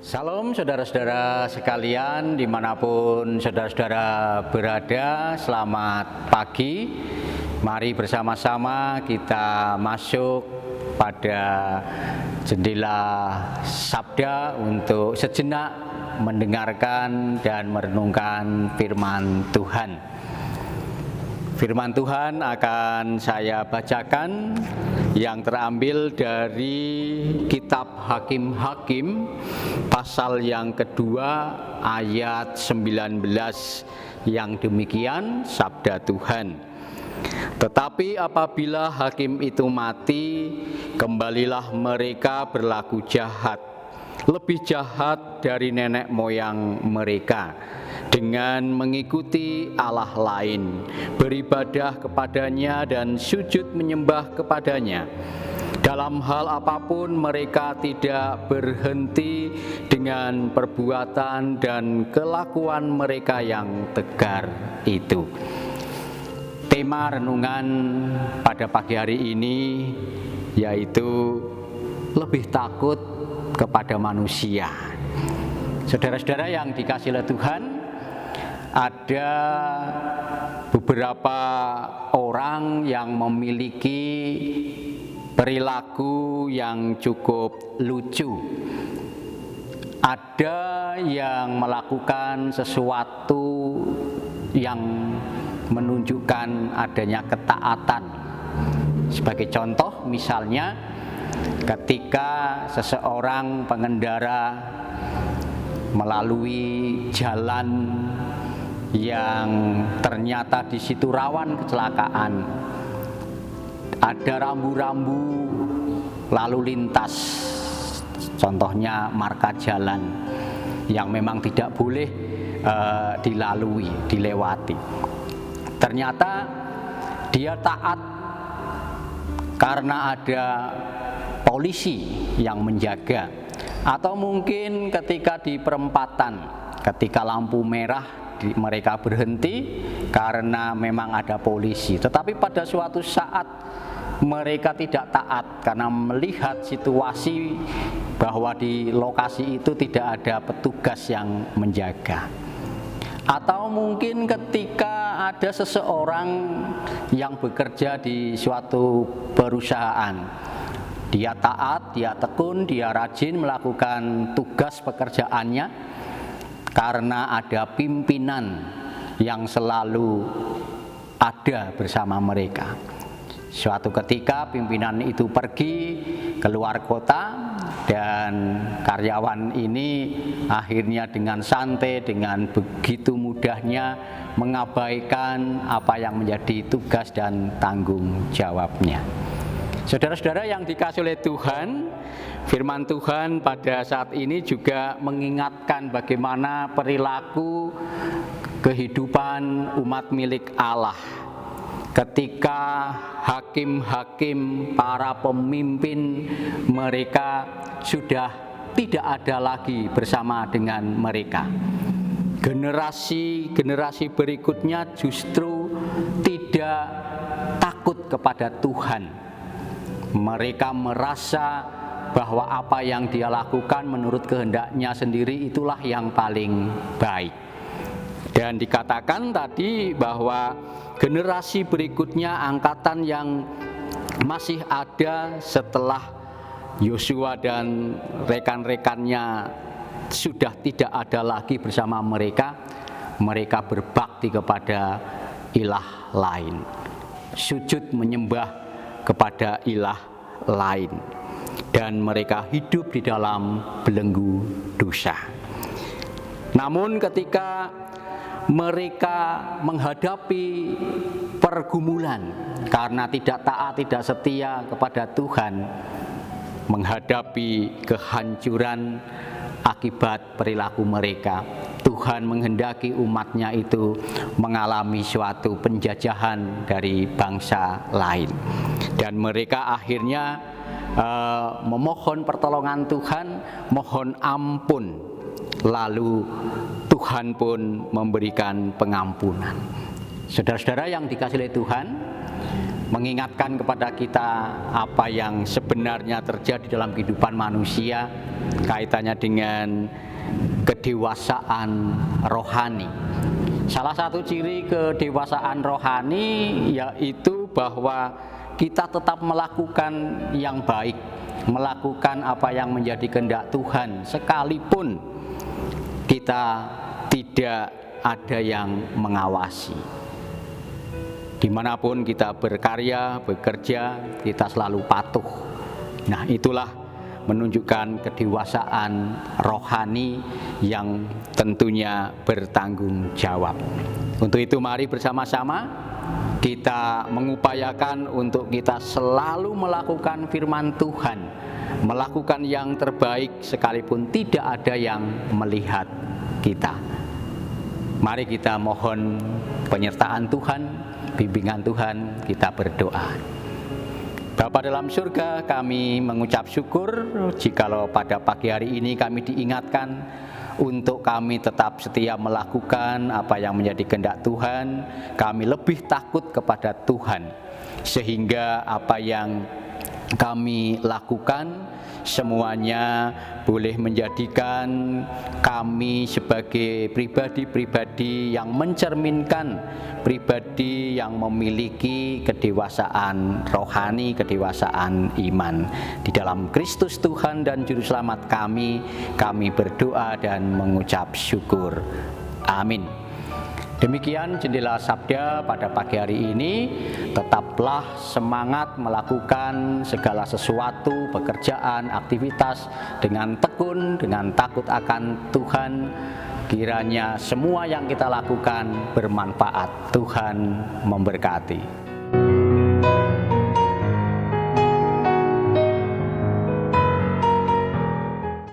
Salam saudara-saudara sekalian dimanapun saudara-saudara berada, selamat pagi. Mari bersama-sama kita masuk pada jendela sabda untuk sejenak mendengarkan dan merenungkan firman Tuhan. Firman Tuhan akan saya bacakan yang terambil dari kitab Hakim-Hakim pasal yang kedua ayat 19 yang demikian sabda Tuhan. Tetapi apabila hakim itu mati, kembalilah mereka berlaku jahat, lebih jahat dari nenek moyang mereka, dengan mengikuti Allah lain, beribadah kepadanya dan sujud menyembah kepadanya. Dalam hal apapun mereka tidak berhenti dengan perbuatan dan kelakuan mereka yang tegar itu. Tema renungan pada pagi hari ini yaitu lebih takut kepada manusia. Saudara-saudara yang dikasihi oleh Tuhan, ada beberapa orang yang memiliki perilaku yang cukup lucu. Ada yang melakukan sesuatu yang menunjukkan adanya ketaatan. Sebagai contoh, misalnya ketika seseorang pengendara melalui jalan yang ternyata di situ rawan kecelakaan, ada rambu-rambu lalu lintas, contohnya marka jalan yang memang tidak boleh dilewati. Ternyata dia taat karena ada polisi yang menjaga, atau mungkin ketika di perempatan, ketika lampu merah mereka berhenti karena memang ada polisi. Tetapi pada suatu saat mereka tidak taat karena melihat situasi bahwa di lokasi itu tidak ada petugas yang menjaga. Atau mungkin ketika ada seseorang yang bekerja di suatu perusahaan, dia taat, dia tekun, dia rajin melakukan tugas pekerjaannya karena ada pimpinan yang selalu ada bersama mereka. Suatu ketika pimpinan itu pergi keluar kota dan karyawan ini akhirnya dengan santai, dengan begitu mudahnya mengabaikan apa yang menjadi tugas dan tanggung jawabnya. Saudara-saudara yang dikasihi oleh Tuhan, firman Tuhan pada saat ini juga mengingatkan bagaimana perilaku kehidupan umat milik Allah. Ketika hakim-hakim, para pemimpin mereka sudah tidak ada lagi bersama dengan mereka. Generasi berikutnya justru tidak takut kepada Tuhan. Mereka merasa bahwa apa yang dia lakukan menurut kehendaknya sendiri itulah yang paling baik. Dan dikatakan tadi bahwa generasi berikutnya, angkatan yang masih ada setelah Yosua dan rekan-rekannya sudah tidak ada lagi bersama mereka, mereka berbakti kepada ilah lain, sujud menyembah kepada ilah lain, dan mereka hidup di dalam belenggu dosa. Namun ketika mereka menghadapi pergumulan karena tidak taat, tidak setia kepada Tuhan, menghadapi kehancuran akibat perilaku mereka, Tuhan menghendaki umatnya itu mengalami suatu penjajahan dari bangsa lain. Dan mereka akhirnya memohon pertolongan Tuhan, mohon ampun, lalu Tuhan pun memberikan pengampunan. Saudara-saudara yang dikasihi oleh Tuhan, mengingatkan kepada kita apa yang sebenarnya terjadi dalam kehidupan manusia, kaitannya dengan kedewasaan rohani. Salah satu ciri kedewasaan rohani yaitu bahwa kita tetap melakukan yang baik, melakukan apa yang menjadi kehendak Tuhan, sekalipun kita tidak ada yang mengawasi. Dimanapun kita berkarya, bekerja, kita selalu patuh. Nah, itulah menunjukkan kedewasaan rohani yang tentunya bertanggung jawab. Untuk itu mari bersama-sama kita mengupayakan untuk kita selalu melakukan firman Tuhan, melakukan yang terbaik sekalipun tidak ada yang melihat kita. Mari kita mohon penyertaan Tuhan, bimbingan Tuhan, kita berdoa. Bapa dalam surga, kami mengucap syukur jikalau pada pagi hari ini kami diingatkan untuk kami tetap setia melakukan apa yang menjadi kehendak Tuhan. Kami lebih takut kepada Tuhan, sehingga apa yang kami lakukan semuanya boleh menjadikan kami sebagai pribadi-pribadi yang mencerminkan pribadi yang memiliki kedewasaan rohani, kedewasaan iman. Di dalam Kristus Tuhan dan Juru Selamat kami berdoa dan mengucap syukur. Amin. Demikian Jendela Sabda pada pagi hari ini. Tetaplah semangat melakukan segala sesuatu, pekerjaan, aktivitas dengan tekun, dengan takut akan Tuhan. Kiranya semua yang kita lakukan bermanfaat. Tuhan memberkati.